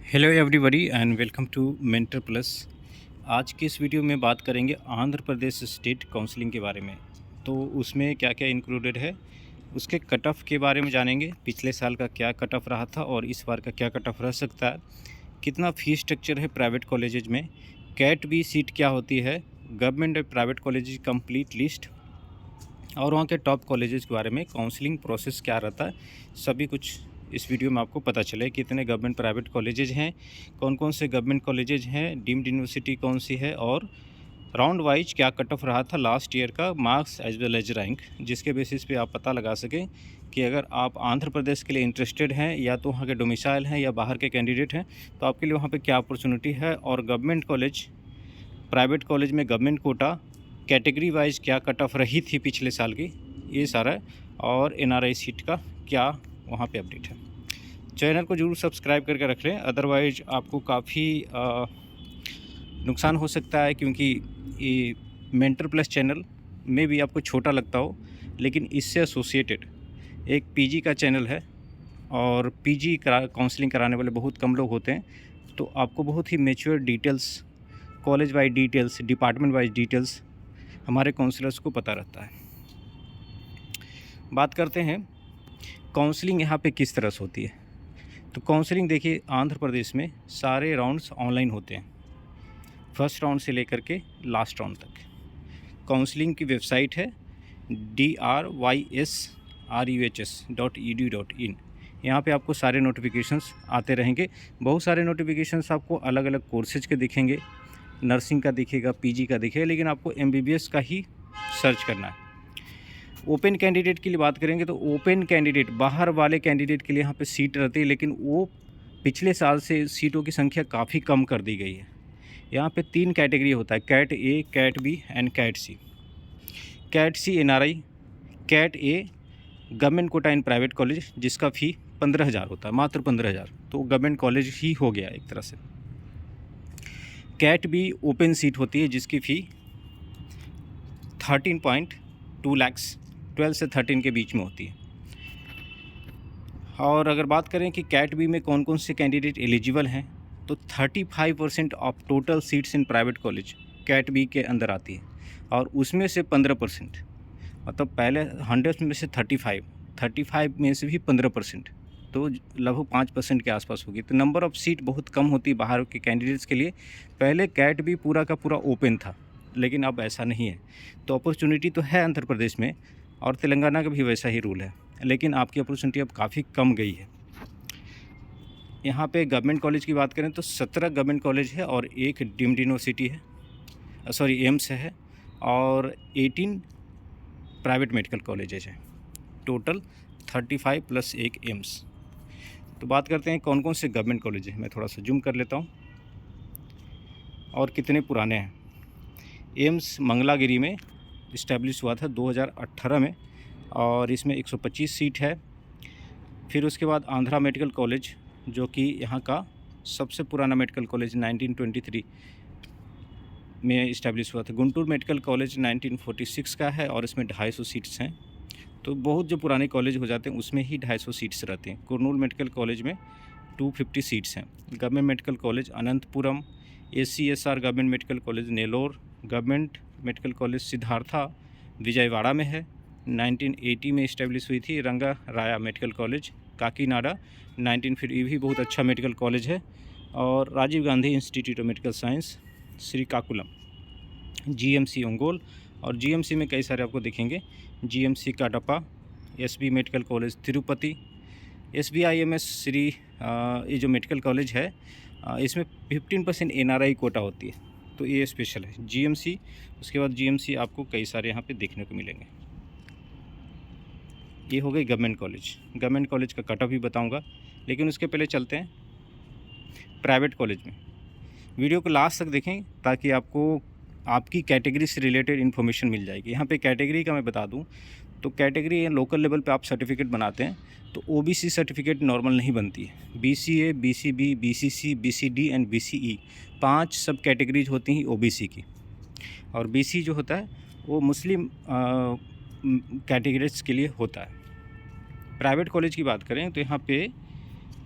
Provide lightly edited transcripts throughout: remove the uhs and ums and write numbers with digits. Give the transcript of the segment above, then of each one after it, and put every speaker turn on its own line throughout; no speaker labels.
Hello everybody and welcome to mentor plus. आज की इस वीडियो में बात करेंगे आंध्र प्रदेश स्टेट काउंसलिंग के बारे में। तो उसमें क्या क्या इंक्लूडेड है, उसके कट ऑफ के बारे में जानेंगे। पिछले साल का क्या कट ऑफ रहा था और इस बार का क्या कट ऑफ रह सकता है, कितना फ़ी स्ट्रक्चर है प्राइवेट कॉलेजेज में, कैट बी सीट क्या होती है, गवर्नमेंट और प्राइवेट कॉलेज कंप्लीट लिस्ट और वहाँ के टॉप कॉलेजेस के बारे में, काउंसलिंग प्रोसेस क्या रहता है, सभी कुछ इस वीडियो में आपको पता चले। कितने गवर्नमेंट प्राइवेट कॉलेजेज हैं, कौन कौन से गवर्नमेंट कॉलेजेज हैं, डीम्ड यूनिवर्सिटी कौन सी है, और राउंड वाइज क्या कट ऑफ रहा था लास्ट ईयर का, marks as well as rank, जिसके बेसिस पे आप पता लगा सकें कि अगर आप आंध्र प्रदेश के लिए इंटरेस्टेड हैं या तो वहाँ के डोमिसाइल हैं या बाहर के कैंडिडेट हैं तो आपके लिए वहाँ पे क्या अपॉर्चुनिटी है, और गवर्नमेंट कॉलेज प्राइवेट कॉलेज में गवर्नमेंट कोटा कैटेगरी वाइज क्या कट ऑफ रही थी पिछले साल की, ये सारा है। और एनआरआई सीट का क्या वहाँ पे अपडेट है। चैनल को जरूर सब्सक्राइब करके रख लें, अदरवाइज आपको काफ़ी नुकसान हो सकता है, क्योंकि ये मेंटर प्लस चैनल में भी आपको छोटा लगता हो, लेकिन इससे एसोसिएटेड एक पीजी का चैनल है और पीजी काउंसलिंग कराने वाले बहुत कम लोग होते हैं। तो आपको बहुत ही mature details, college wise details, department wise details हमारे काउंसलर्स को पता रहता है। बात करते हैं काउंसलिंग यहाँ पे किस तरह से होती है। तो काउंसलिंग देखिए, आंध्र प्रदेश में सारे राउंड्स ऑनलाइन होते हैं, फर्स्ट राउंड से लेकर के लास्ट राउंड तक। काउंसलिंग की वेबसाइट है drysruhs.edu.in। यहाँ पे आपको सारे नोटिफिकेशंस आते रहेंगे। बहुत सारे नोटिफिकेशंस आपको अलग अलग कोर्सेज के दिखेंगे, नर्सिंग का दिखेगा, पीजी का दिखेगा, लेकिन आपको एमबीबीएस का ही सर्च करना है। ओपन कैंडिडेट के लिए बात करेंगे तो ओपन कैंडिडेट, बाहर वाले कैंडिडेट के लिए यहाँ पे सीट रहती है, लेकिन वो पिछले साल से सीटों की संख्या काफ़ी कम कर दी गई है। यहाँ पे 3 कैटेगरी होता है, cat A, cat B and cat C. Cat C NRI, cat A government quota in private college, जिसका फ़ी 15,000 होता है, मात्र 15,000, तो गवर्नमेंट कॉलेज ही हो गया एक तरह से। कैट बी ओपन सीट होती है जिसकी फ़ी 13.2 लाख्स, 12 से 13 के बीच में होती है। और अगर बात करें कि कैट बी में कौन कौन से कैंडिडेट एलिजिबल हैं, तो 35% of total seats in private college cat B के अंदर आती है, और उसमें से 15%, मतलब पहले 100 में से 35 में से भी 15%, तो लगभग 5% के आसपास होगी। तो नंबर ऑफ़ सीट बहुत कम होती है बाहर के कैंडिडेट्स के लिए। पहले कैट बी पूरा का पूरा ओपन था, लेकिन अब ऐसा नहीं है। तो अपॉर्चुनिटी तो है आंध्र प्रदेश में, और तेलंगाना का भी वैसा ही रूल है, लेकिन आपकी अपॉर्चुनिटी अब काफ़ी कम गई है। यहाँ पे गवर्नमेंट कॉलेज की बात करें तो 17 गवर्नमेंट कॉलेज है और एक डीम्ड यूनिवर्सिटी है, एम्स है, और 18 प्राइवेट मेडिकल कॉलेजेज हैं, टोटल 35 प्लस एक एम्स। तो बात करते हैं कौन कौन से गवर्नमेंट कॉलेज हैं। मैं थोड़ा सा जूम कर लेता हूँ और कितने पुराने हैं। एम्स मंगलागिरी में इस्टेब्लिश हुआ था 2018 में, और इसमें 125 सीट है। फिर उसके बाद आंध्रा मेडिकल कॉलेज, जो कि यहाँ का सबसे पुराना मेडिकल कॉलेज 1923 में इस्टेब्लिश हुआ था। गुंटूर मेडिकल कॉलेज 1946 का है और इसमें 250 सीट्स हैं। तो बहुत जो पुराने कॉलेज हो जाते हैं उसमें ही 250 सीट्स रहते हैं। कुरनूल मेडिकल कॉलेज में 250 सीट्स हैं। Government medical college Anantapuram, ACSR government medical college Nellore, government medical college Siddhartha Vijayawada में है, 1980 में इस्टेब्लिश हुई थी। रंगा राया मेडिकल कॉलेज काकीनाडा 1950, ये भी बहुत अच्छा मेडिकल कॉलेज है। और Rajiv Gandhi institute of medical science Srikakulam, GMC Ongole, और GMC में कई सारे आपको दिखेंगे, GMC Kadapa, SB medical college Tirupati, SBIMS Sri, ये जो मेडिकल कॉलेज है इसमें 15% NRI कोटा होती है, तो ये स्पेशल है GMC। उसके बाद GMC आपको कई सारे यहाँ पे देखने को मिलेंगे। ये हो गई गवर्नमेंट कॉलेज। गवर्नमेंट कॉलेज का कट ऑफ भी बताऊँगा, लेकिन उसके पहले चलते हैं प्राइवेट कॉलेज में। वीडियो को लास्ट तक देखें ताकि आपको आपकी कैटेगरी से रिलेटेड इन्फॉर्मेशन मिल जाएगी। यहाँ पे कैटेगरी का मैं बता दूँ तो कैटेगरी लोकल लेवल पे आप सर्टिफिकेट बनाते हैं तो OBC सर्टिफिकेट नॉर्मल नहीं बनती है। BCA, BCB, BCC, BCD and BCE 5 सब कैटेगरीज होती हैं OBC की, और BC जो होता है वो मुस्लिम कैटेगरीज के लिए होता है। प्राइवेट कॉलेज की बात करें तो यहाँ पे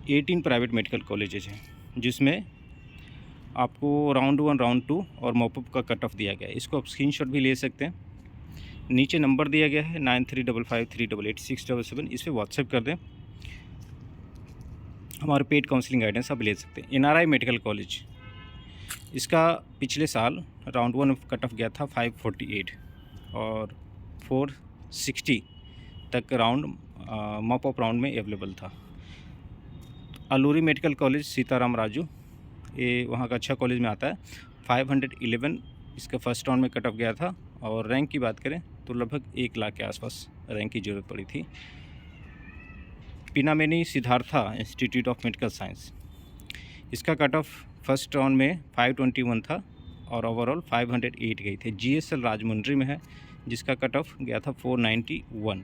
18 प्राइवेट मेडिकल कॉलेजेज हैं, जिसमें आपको राउंड 1, राउंड 2 और मॉपअप का कट ऑफ दिया गया है। इसको आप स्क्रीनशॉट भी ले सकते हैं। नीचे नंबर दिया गया है 9355388677, इस पर व्हाट्सएप कर दें, हमारे पेड काउंसलिंग गाइडेंस आप ले सकते हैं। NRI मेडिकल कॉलेज, इसका पिछले साल राउंड 1 कट ऑफ गया था 548 और 460 तक राउंड मॉपअप राउंड में अवेलेबल था। अलूरी मेडिकल कॉलेज सीताराम राजू, ये वहाँ का अच्छा कॉलेज में आता है। 511 इसका फर्स्ट राउंड में कट ऑफ गया था और रैंक की बात करें तो लगभग 1 लाख के आसपास रैंक की ज़रूरत पड़ी थी। Pinnamaneni Siddhartha institute of medical science, इसका कट ऑफ फर्स्ट राउंड में 521 था और ओवरऑल 508 गई थी। GSL राजमुंड्री में है, जिसका कट ऑफ गया था 491।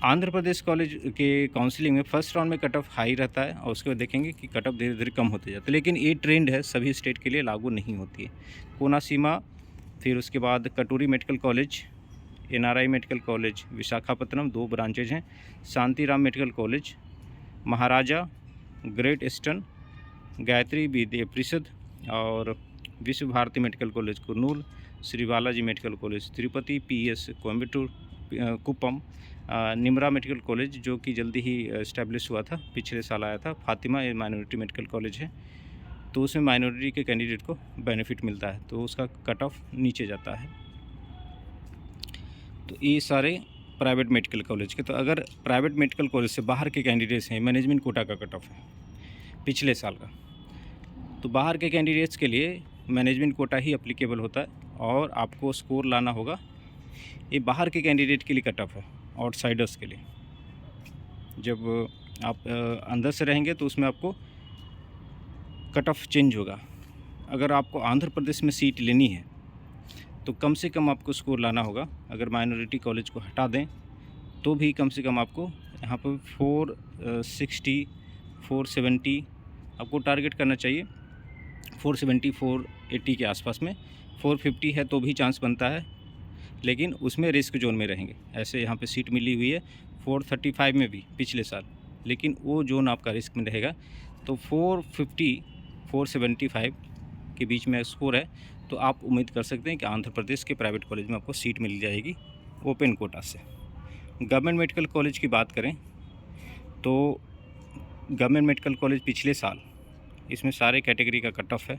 आंध्र प्रदेश कॉलेज के काउंसलिंग में फर्स्ट राउंड में कट ऑफ हाई रहता है और उसके बाद देखेंगे कि कट ऑफ धीरे धीरे कम होते जाते हैं, लेकिन ये ट्रेंड है, सभी स्टेट के लिए लागू नहीं होती है। कोनासीमा, फिर उसके बाद Katuri medical college, NRI medical college Visakhapatnam, 2 branches हैं। Shantiram medical college, Maharaja, great eastern, Gayatri Vidya Parishad और Vishwa Bharati medical college Kurnool, Shri Balaji medical college Tirupati, PS Coimbatore Kuppam, Nimra medical college जो कि जल्दी ही इस्टेब्लिश हुआ था, पिछले साल आया था। फातिमा, ये माइनॉरिटी मेडिकल कॉलेज है, तो उसमें माइनॉरिटी के कैंडिडेट को बेनिफिट मिलता है, तो उसका कट ऑफ नीचे जाता है। तो ये सारे प्राइवेट मेडिकल कॉलेज के। तो अगर प्राइवेट मेडिकल कॉलेज से बाहर के कैंडिडेट्स हैं, मैनेजमेंट कोटा का कट ऑफ है पिछले साल का, तो बाहर के कैंडिडेट्स के लिए मैनेजमेंट कोटा ही अप्लीकेबल होता है और आपको स्कोर लाना होगा। ये बाहर के कैंडिडेट के लिए कट ऑफ है, आउटसाइडर्स के लिए। जब आप अंदर से रहेंगे तो उसमें आपको कट ऑफ चेंज होगा। अगर आपको आंध्र प्रदेश में सीट लेनी है तो कम से कम आपको स्कोर लाना होगा। अगर माइनॉरिटी कॉलेज को हटा दें तो भी कम से कम आपको यहाँ पर 460 470 आपको टारगेट करना चाहिए। 470 480 के आसपास में। 450 है तो भी चांस बनता है, लेकिन उसमें रिस्क जोन में रहेंगे। ऐसे यहाँ पे सीट मिली हुई है 435 में भी पिछले साल, लेकिन वो जोन आपका रिस्क में रहेगा। तो 450 475 के बीच में स्कोर है, तो आप उम्मीद कर सकते हैं कि आंध्र प्रदेश के प्राइवेट कॉलेज में आपको सीट मिल जाएगी ओपन कोटा से। गवर्नमेंट मेडिकल कॉलेज की बात करें तो गवर्नमेंट मेडिकल कॉलेज पिछले साल इसमें सारे कैटेगरी का कट ऑफ है।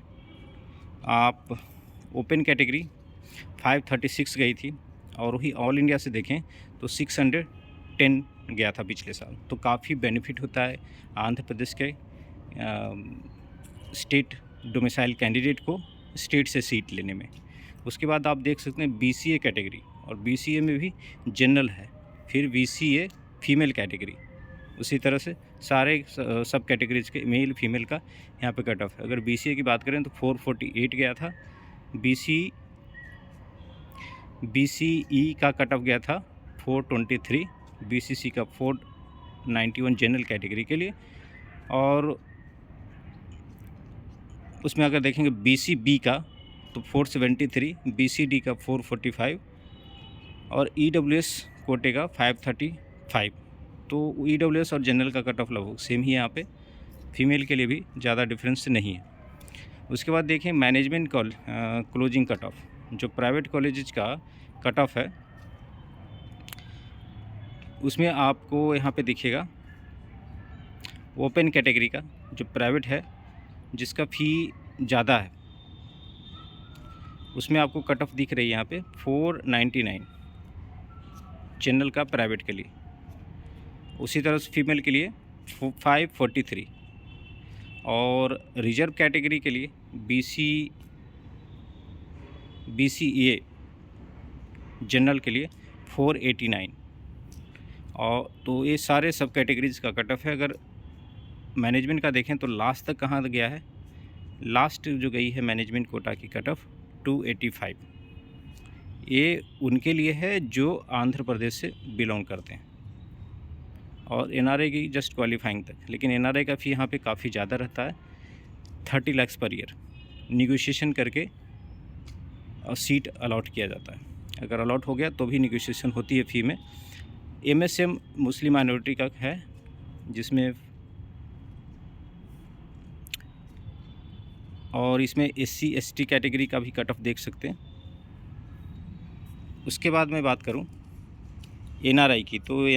आप ओपन कैटेगरी 536 गई थी और वही ऑल इंडिया से देखें तो 610 गया था पिछले साल। तो काफ़ी बेनिफिट होता है आंध्र प्रदेश के स्टेट डोमिसाइल कैंडिडेट को स्टेट से सीट लेने में। उसके बाद आप देख सकते हैं BCA कैटेगरी, और BCA में भी जनरल है, फिर BCA फीमेल कैटेगरी, उसी तरह से सारे सब कैटेगरीज के मेल फीमेल का यहाँ पे कट ऑफ है। अगर BCA की बात करें तो 448 गया था। BCE का कट ऑफ गया था 423, BCC का 491 जनरल कैटेगरी के लिए, और उसमें अगर देखेंगे BCB का तो 473, BCD का 445 और EWS कोटे का 535। तो EWS और जनरल का कट ऑफ लगभग सेम ही है यहाँ पे, फीमेल के लिए भी ज़्यादा डिफरेंस नहीं है। उसके बाद देखें मैनेजमेंट क्लोजिंग कट ऑफ, जो प्राइवेट कॉलेज का कट ऑफ है, उसमें आपको यहाँ पे दिखेगा ओपन कैटेगरी का जो प्राइवेट है, जिसका फ़ी ज़्यादा है, उसमें आपको कट ऑफ दिख रही है यहाँ पे 499 जनरल का प्राइवेट के लिए। उसी तरह से फीमेल के लिए 543 और रिजर्व कैटेगरी के लिए BCA जनरल के लिए 489। और तो ये सारे सब कैटेगरीज का कट ऑफ है। अगर मैनेजमेंट का देखें तो लास्ट तक कहाँ गया है, लास्ट जो गई है मैनेजमेंट कोटा की कट ऑफ 285। ये उनके लिए है जो आंध्र प्रदेश से बिलोंग करते हैं, और NRI की जस्ट क्वालिफाइंग तक। लेकिन NRI का फ़ी यहाँ पे काफ़ी ज़्यादा रहता है, 30 लाख पर ईयर निगोशिएशन करके और सीट अलॉट किया जाता है। अगर अलॉट हो गया तो भी निगोशिएशन होती है फ़ी में। MSM मुस्लिम माइनॉरिटी का है, जिसमें और इसमें SC ST कैटेगरी का भी कट ऑफ देख सकते हैं। उसके बाद मैं बात करूं NRI की, तो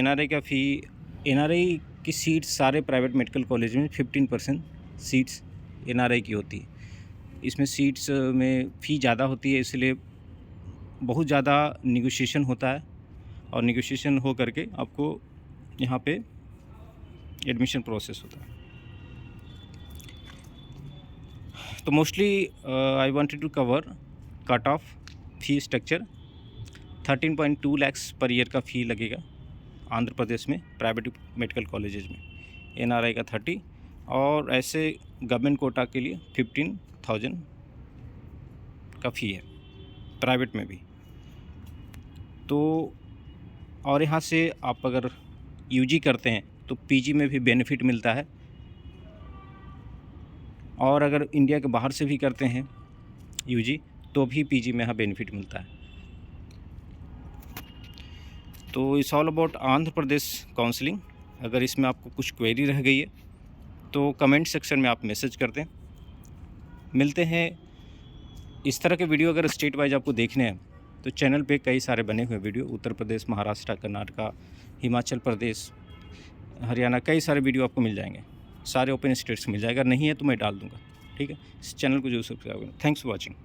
NRI की सीट्स सारे प्राइवेट मेडिकल कॉलेज में 15% सीट्स NRI की होती है। इसमें सीट्स में फ़ी ज़्यादा होती है, इसलिए बहुत ज़्यादा निगोशिएशन होता है और निगोशिएशन हो करके आपको यहाँ पे एडमिशन प्रोसेस होता है। तो mostly I wanted to cover cut off fee structure. 13.2 lakhs per year का फ़ी लगेगा आंध्र प्रदेश में प्राइवेट मेडिकल कॉलेजेज में, NRI का 30 और ऐसे गवर्नमेंट कोटा के लिए 15,000 का फ़ी है प्राइवेट में भी। तो और यहाँ से आप अगर UG करते हैं तो PG में भी बेनिफिट मिलता है, और अगर इंडिया के बाहर से भी करते हैं UG तो भी PG में यहाँ बेनिफिट मिलता है। तो it's all about Andhra Pradesh counselling. अगर इसमें आपको कुछ क्वेरी रह गई है तो कमेंट सेक्शन में आप मैसेज कर दें। मिलते हैं इस तरह के वीडियो। अगर स्टेट वाइज आपको देखने हैं तो चैनल पे कई सारे बने हुए वीडियो, उत्तर प्रदेश, महाराष्ट्र, कर्नाटका, हिमाचल प्रदेश, हरियाणा, कई सारे वीडियो आपको मिल जाएंगे। सारे ओपन स्टेट्स मिल जाएगा, नहीं है तो मैं डाल दूँगा। ठीक है, इस चैनल को जो सब्सक्राइब करें। Thanks for watching.